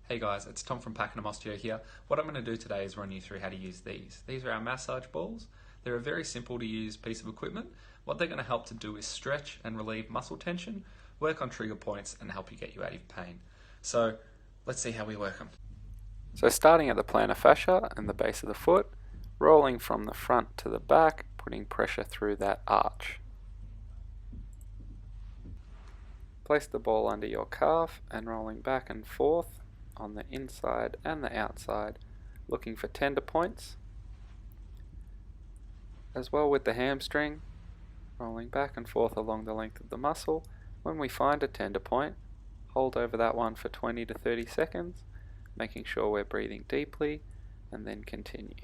Hey guys, it's Tom from Pakenham Osteo here. What I'm going to do today is run you through how to use these. These are our massage balls. They're a very simple to use piece of equipment. What they're going to help to do is stretch and relieve muscle tension, work on trigger points and help you get you out of pain. So let's see how we work them. So starting at the plantar fascia and the base of the foot, rolling from the front to the back, putting pressure through that arch. Place the ball under your calf and rolling back and forth on the inside and the outside, looking for tender points. As well with the hamstring, rolling back and forth along the length of the muscle. When we find a tender point, hold over that one for 20 to 30 seconds, making sure we're breathing deeply, and then continue.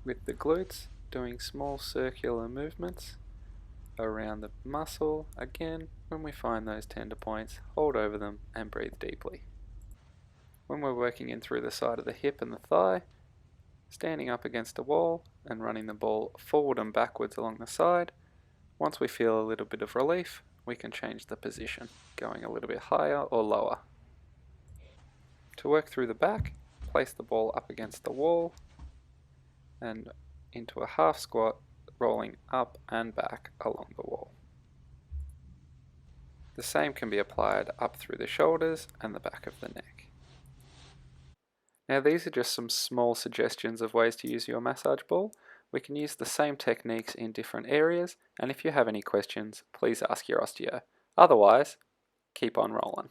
With the glutes, doing small circular movements around the muscle. Again, when we find those tender points, hold over them and breathe deeply. When we're working in through the side of the hip and the thigh, standing up against a wall and running the ball forward and backwards along the side. Once we feel a little bit of relief, we can change the position, going a little bit higher or lower. To work through the back, place the ball up against the wall and into a half squat, rolling up and back along the wall. The same can be applied up through the shoulders and the back of the neck. Now these are just some small suggestions of ways to use your massage ball. We can use the same techniques in different areas, and if you have any questions, please ask your osteo. Otherwise, keep on rolling.